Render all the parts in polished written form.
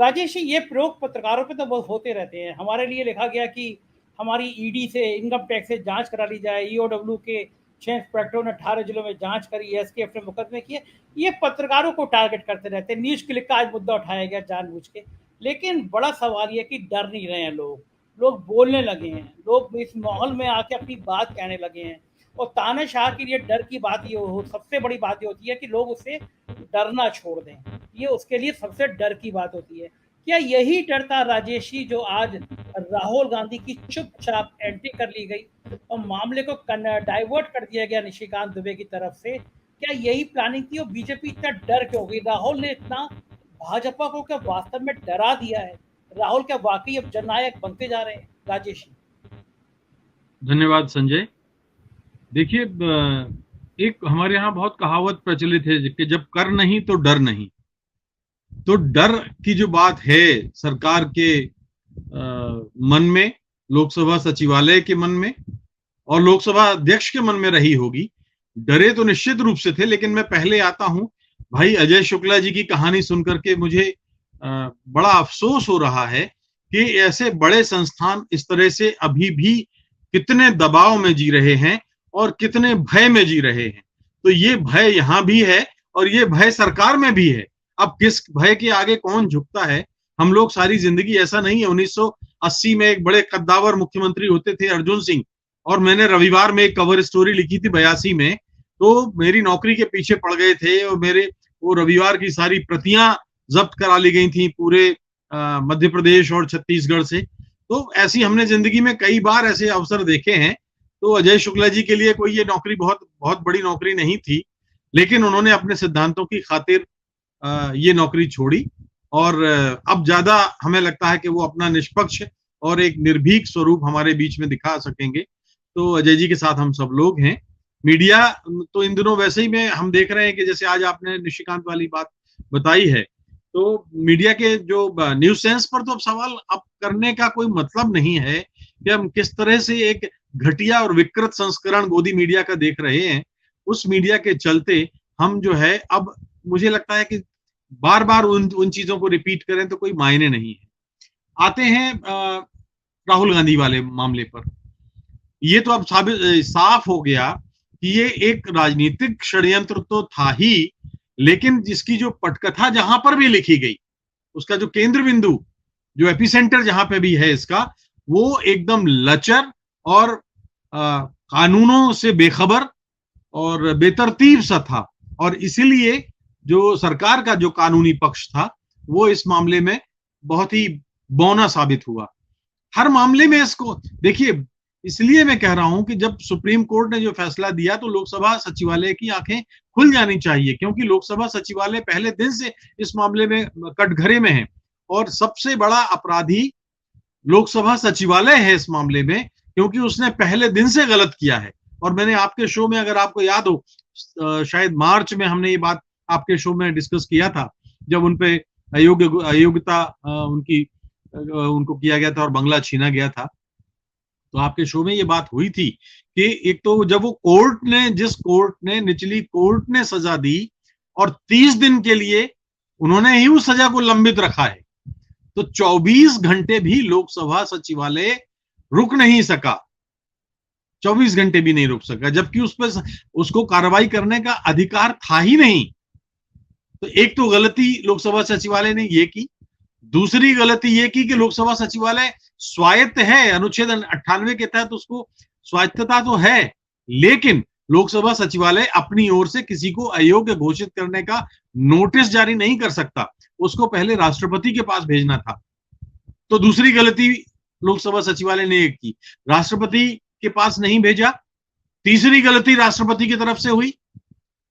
राजेश जी, ये प्रयोग पत्रकारों पे तो बहुत होते रहते हैं। हमारे लिए लिखा गया कि हमारी ईडी से, इनकम टैक्स से जांच करा ली जाए। ईओडब्ल्यू के 6 इंस्पेक्टरों ने 18 जिलों में जांच करी, एसटीएफ ने मुकदमे किए। ये पत्रकारों को टारगेट करते रहते हैं। न्यूज़ क्लिक का आज मुद्दा उठाया गया जानबूझ के। लेकिन बड़ा सवाल ये कि डर नहीं रहे हैं लोग। लोग बोलने लगे हैं, लोग इस माहौल में आके अपनी बात कहने लगे हैं। और तानाशाह के लिए डर की बात ये हो, सबसे बड़ी बात ये होती है कि लोग उससे डरना छोड़ दें। ये उसके लिए सबसे डर की बात होती है। क्या यही डर था राजेश जी, जो आज राहुल गांधी की चुपचाप एंट्री कर ली गई और मामले को डाइवर्ट कर दिया गया निशिकांत दुबे की तरफ से? क्या यही प्लानिंग थी? और बीजेपी इतना डर क्यों गई? राहुल ने इतना भाजपा को क्या वास्तव में डरा दिया है? राहुल क्या वाकई अब जननायक बनते जा रहे हैं राजेश जी? धन्यवाद संजय। देखिए, एक हमारे यहाँ बहुत कहावत प्रचलित है कि जब कर नहीं तो डर नहीं। तो डर की जो बात है सरकार के मन में, लोकसभा सचिवालय के मन में और लोकसभा अध्यक्ष के मन में रही होगी। डरे तो निश्चित रूप से थे, लेकिन मैं पहले आता हूं भाई अजय शुक्ला जी की कहानी सुनकर के मुझे बड़ा अफसोस हो रहा है कि ऐसे बड़े संस्थान इस तरह से अभी भी कितने दबाव में जी रहे हैं और कितने भय में जी रहे हैं। तो ये भय यहां भी है और ये भय सरकार में भी है। अब किस भय के आगे कौन झुकता है? हम लोग सारी जिंदगी, ऐसा नहीं है 1980 में एक बड़े कद्दावर मुख्यमंत्री होते थे अर्जुन सिंह, और मैंने रविवार में एक कवर स्टोरी लिखी थी 82 में, तो मेरी नौकरी के पीछे पड़ गए थे और मेरे वो रविवार की सारी प्रतियां जब्त करा ली गई थी पूरे मध्य प्रदेश और छत्तीसगढ़ से। तो ऐसी हमने जिंदगी में कई बार ऐसे अवसर देखे हैं। तो अजय शुक्ला जी के लिए कोई ये नौकरी बहुत बहुत बड़ी नौकरी नहीं थी, लेकिन उन्होंने अपने सिद्धांतों की खातिर ये नौकरी छोड़ी और अब ज्यादा हमें लगता है कि वो अपना निष्पक्ष और एक निर्भीक स्वरूप हमारे बीच में दिखा सकेंगे। तो अजय जी के साथ हम सब लोग हैं। मीडिया तो इन दिनों वैसे ही में हम देख रहे हैं कि जैसे आज आपने निशिकांत वाली बात बताई है, तो मीडिया के जो न्यूज सेंस पर तो अब सवाल अब करने का कोई मतलब नहीं है कि हम किस तरह से एक घटिया और विकृत संस्करण गोदी मीडिया का देख रहे हैं। उस मीडिया के चलते हम जो है, अब मुझे लगता है कि बार बार उन चीजों को रिपीट करें तो कोई मायने नहीं है। आते हैं राहुल गांधी वाले मामले पर। ये तो अब साफ हो गया कि ये एक राजनीतिक षड्यंत्र तो था ही, लेकिन जिसकी जो पटकथा जहां पर भी लिखी गई, उसका जो केंद्र बिंदु, जो एपिसेंटर जहां पे भी है इसका, वो एकदम लचर और कानूनों से बेखबर और बेतरतीब सा था। और इसीलिए जो सरकार का जो कानूनी पक्ष था वो इस मामले में बहुत ही बौना साबित हुआ। हर मामले में इसको देखिए, इसलिए मैं कह रहा हूं कि जब सुप्रीम कोर्ट ने जो फैसला दिया तो लोकसभा सचिवालय की आंखें खुल जानी चाहिए, क्योंकि लोकसभा सचिवालय पहले दिन से इस मामले में कटघरे में है और सबसे बड़ा अपराधी लोकसभा सचिवालय है इस मामले में, क्योंकि उसने पहले दिन से गलत किया है। और मैंने आपके शो में, अगर आपको याद हो, शायद मार्च में हमने ये बात आपके शो में डिस्कस किया था, जब उनपे अयोग्यता उनको किया गया था और बंगला छीना गया था। तो आपके शो में ये बात हुई थी कि एक तो जब वो निचली कोर्ट ने सजा दी और 30 दिन के लिए उन्होंने ही उस सजा को लंबित रखा है, तो 24 घंटे भी लोकसभा सचिवालय रुक नहीं सका। 24 घंटे भी नहीं रुक सका, जबकि उस पर उसको कार्रवाई करने का अधिकार था ही नहीं। तो एक तो गलती लोकसभा सचिवालय ने ये की। दूसरी गलती ये की कि लोकसभा सचिवालय स्वायत्त है, अनुच्छेद 98 के तहत उसको स्वायत्तता तो है, लेकिन लोकसभा सचिवालय अपनी ओर से किसी को अयोग्य घोषित करने का नोटिस जारी नहीं कर सकता, उसको पहले राष्ट्रपति के पास भेजना था। तो दूसरी गलती लोकसभा सचिवालय ने एक की, राष्ट्रपति के पास नहीं भेजा। तीसरी गलती राष्ट्रपति की तरफ से हुई,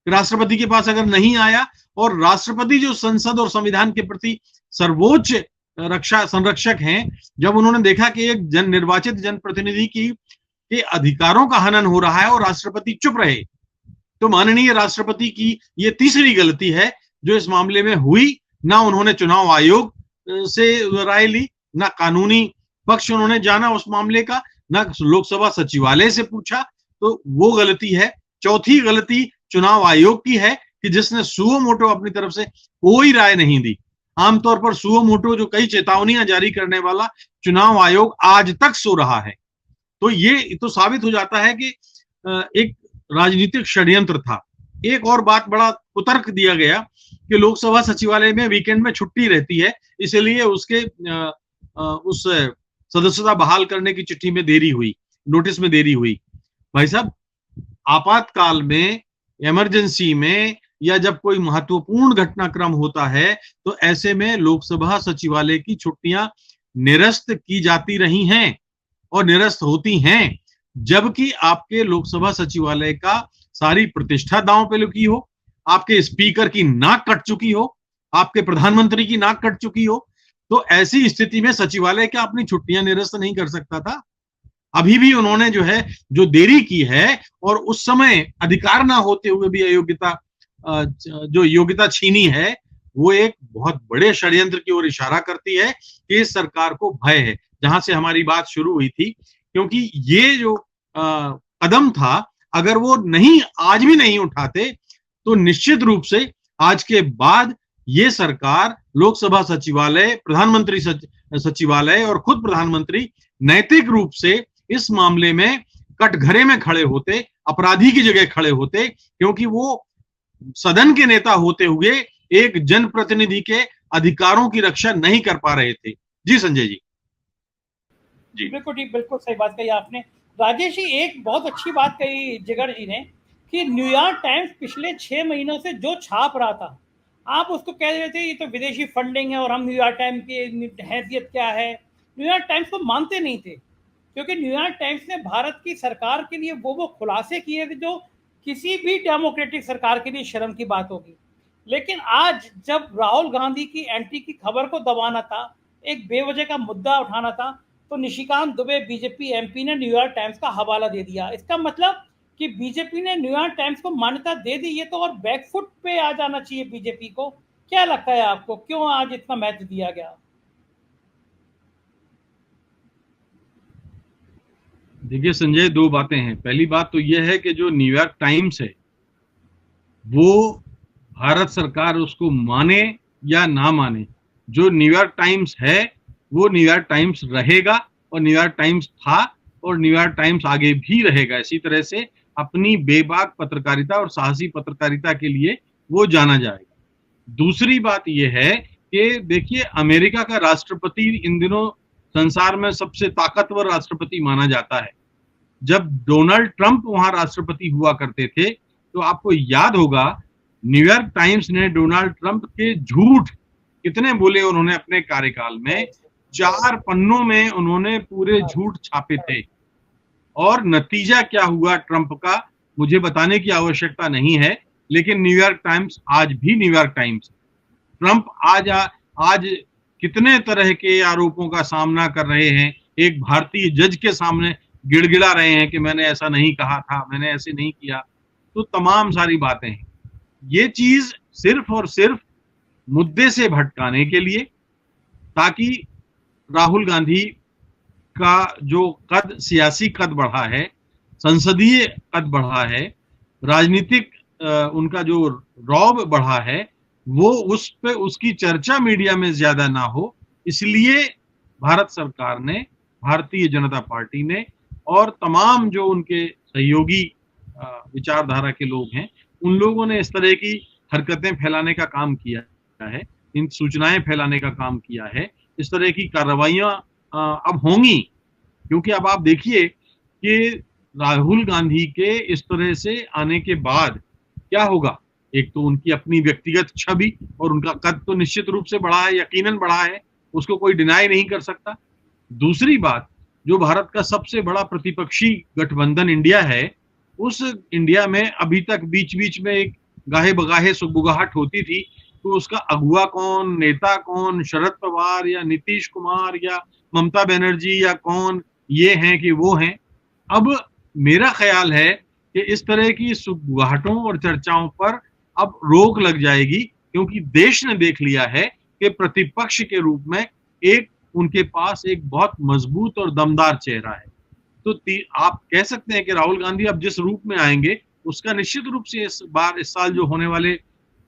राष्ट्रपति के पास अगर नहीं आया, और राष्ट्रपति जो संसद और संविधान के प्रति सर्वोच्च संरक्षक हैं, जब उन्होंने देखा कि एक निर्वाचित जनप्रतिनिधि के अधिकारों का हनन हो रहा है और राष्ट्रपति चुप रहे, तो माननीय राष्ट्रपति की ये तीसरी गलती है जो इस मामले में हुई। ना उन्होंने चुनाव आयोग से राय ली, ना कानूनी पक्ष उन्होंने जाना उस मामले का, ना लोकसभा सचिवालय से पूछा, तो वो गलती है। चौथी गलती चुनाव आयोग की है कि जिसने सुओ मोटो अपनी तरफ से कोई राय नहीं दी। आमतौर पर सुओ मोटो जो कई चेतावनियां जारी करने वाला चुनाव आयोग आज तक सो रहा है। तो ये तो साबित हो जाता है कि एक राजनीतिक षड्यंत्र था। एक और बात बड़ा कुतर्क दिया गया कि लोकसभा सचिवालय में वीकेंड में छुट्टी रहती है, इसलिए उसके उस सदस्यता बहाल करने की चिट्ठी में देरी हुई, नोटिस में देरी हुई। भाई साहब, आपातकाल में, इमरजेंसी में, या जब कोई महत्वपूर्ण घटनाक्रम होता है तो ऐसे में लोकसभा सचिवालय की छुट्टियां निरस्त की जाती रही हैं और निरस्त होती हैं, जबकि आपके लोकसभा सचिवालय का सारी प्रतिष्ठा दांव पे लगी हो, आपके स्पीकर की नाक कट चुकी हो, आपके प्रधानमंत्री की नाक कट चुकी हो, तो ऐसी स्थिति में सचिवालय क्या अपनी छुट्टियां निरस्त नहीं कर सकता था? अभी भी उन्होंने जो देरी की है और उस समय अधिकार ना होते हुए भी अयोग्यता, जो योग्यता छीनी है, वो एक बहुत बड़े षड्यंत्र की ओर इशारा करती है कि इस सरकार को भय है, जहां से हमारी बात शुरू हुई थी। क्योंकि ये जो कदम था, अगर वो आज भी नहीं उठाते तो निश्चित रूप से आज के बाद ये सरकार, लोकसभा सचिवालय, प्रधानमंत्री सचिवालय और खुद प्रधानमंत्री नैतिक रूप से इस मामले में कटघरे में खड़े होते, अपराधी की जगह खड़े होते, क्योंकि वो सदन के नेता होते हुए एक जनप्रतिनिधि के अधिकारों की रक्षा नहीं कर पा रहे थे। जी संजय जी। जी बिल्कुल ठीक, बिल्कुल सही बात कही आपने। राजेश जी, एक बहुत अच्छी बात कही जिगर जी ने कि न्यूयॉर्क टाइम्स पिछले 6 महीनों से जो छाप रहा था, आप उसको कह रहे थे ये तो विदेशी फंडिंग है और हम न्यूयॉर्क टाइम्स की हैसियत क्या है, न्यूयॉर्क टाइम्स को मानते नहीं थे, क्योंकि न्यूयॉर्क टाइम्स ने भारत की सरकार के लिए वो खुलासे किए थे जो किसी भी डेमोक्रेटिक सरकार के लिए शर्म की बात होगी। लेकिन आज जब राहुल गांधी की एंट्री की खबर को दबाना था, एक बेवजह का मुद्दा उठाना था, तो निशिकांत दुबे बीजेपी एमपी ने न्यूयॉर्क टाइम्स का हवाला दे दिया। इसका मतलब कि बीजेपी ने न्यूयॉर्क टाइम्स को मान्यता दे दी, ये तो और बैकफुट पे आ जाना चाहिए बीजेपी को। क्या लगता है आपको, क्यों आज इतना महत्व दिया गया? देखिए संजय, दो बातें हैं। पहली बात तो यह है कि जो न्यूयॉर्क टाइम्स है वो भारत सरकार उसको माने या ना माने, जो न्यूयॉर्क टाइम्स है वो न्यूयॉर्क टाइम्स रहेगा और न्यूयॉर्क टाइम्स था और न्यूयॉर्क टाइम्स आगे भी रहेगा। इसी तरह से अपनी बेबाक पत्रकारिता और साहसी पत्रकारिता के लिए वो जाना जाएगा। दूसरी बात यह है कि देखिए, अमेरिका का राष्ट्रपति इन दिनों संसार में सबसे ताकतवर राष्ट्रपति माना जाता है। जब डोनाल्ड ट्रंप वहां राष्ट्रपति हुआ करते थे तो आपको याद होगा न्यूयॉर्क टाइम्स ने डोनाल्ड ट्रंप के झूठ कितने बोले उन्होंने अपने कार्यकाल में। 4 पन्नों में उन्होंने पूरे झूठ छापे थे और नतीजा क्या हुआ ट्रंप का मुझे बताने की आवश्यकता नहीं है, लेकिन न्यूयॉर्क टाइम्स आज भी न्यूयॉर्क टाइम्स। ट्रंप आज कितने तरह के आरोपों का सामना कर रहे हैं, एक भारतीय जज के सामने गिड़गिड़ा रहे हैं कि मैंने ऐसा नहीं कहा था, मैंने ऐसे नहीं किया। तो तमाम सारी बातें हैं। ये चीज सिर्फ और सिर्फ मुद्दे से भटकाने के लिए, ताकि राहुल गांधी का जो कद, सियासी कद बढ़ा है, संसदीय कद बढ़ा है, राजनीतिक उनका जो रौब बढ़ा है, वो उस पे उसकी चर्चा मीडिया में ज्यादा ना हो, इसलिए भारत सरकार ने, भारतीय जनता पार्टी ने और तमाम जो उनके सहयोगी विचारधारा के लोग हैं, उन लोगों ने इस तरह की हरकतें फैलाने का काम किया है, इन सूचनाएं फैलाने का काम किया है। इस तरह की कार्रवाइयां अब होंगी, क्योंकि अब आप देखिए कि राहुल गांधी के इस तरह से आने के बाद क्या होगा। एक तो उनकी अपनी व्यक्तिगत छवि और उनका कद तो निश्चित रूप से बढ़ा है, यकीनन बढ़ा है, उसको कोई डिनाई नहीं कर सकता। दूसरी बात, जो भारत का सबसे बड़ा प्रतिपक्षी गठबंधन इंडिया है, उस इंडिया में अभी तक बीच बीच में एक गाहे बगाहे सुगबुगाहट होती थी, तो उसका अगुआ कौन, नेता कौन, शरद पवार या नीतीश कुमार या ममता बनर्जी या कौन ये हैं कि वो हैं। अब मेरा ख्याल है कि इस तरह की सुगबुगाहटों और चर्चाओं पर अब रोक लग जाएगी, क्योंकि देश ने देख लिया है कि प्रतिपक्ष के रूप में एक उनके पास एक बहुत मजबूत और दमदार चेहरा है। तो आप कह सकते हैं कि राहुल गांधी अब जिस रूप में आएंगे, उसका निश्चित रूप से इस साल जो होने वाले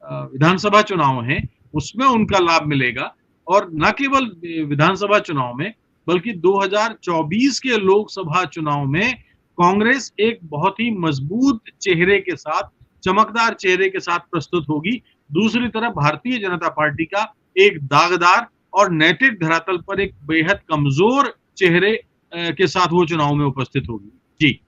विधानसभा चुनाव हैं, उसमें उनका लाभ मिलेगा। और न केवल विधानसभा चुनाव में बल्कि 2024 के लोकसभा चुनाव में कांग्रेस एक बहुत ही मजबूत चेहरे के साथ, चमकदार चेहरे के साथ प्रस्तुत होगी। दूसरी तरफ भारतीय जनता पार्टी का एक दागदार और नैतिक धरातल पर एक बेहद कमजोर चेहरे के साथ वो चुनाव में उपस्थित होगी। जी।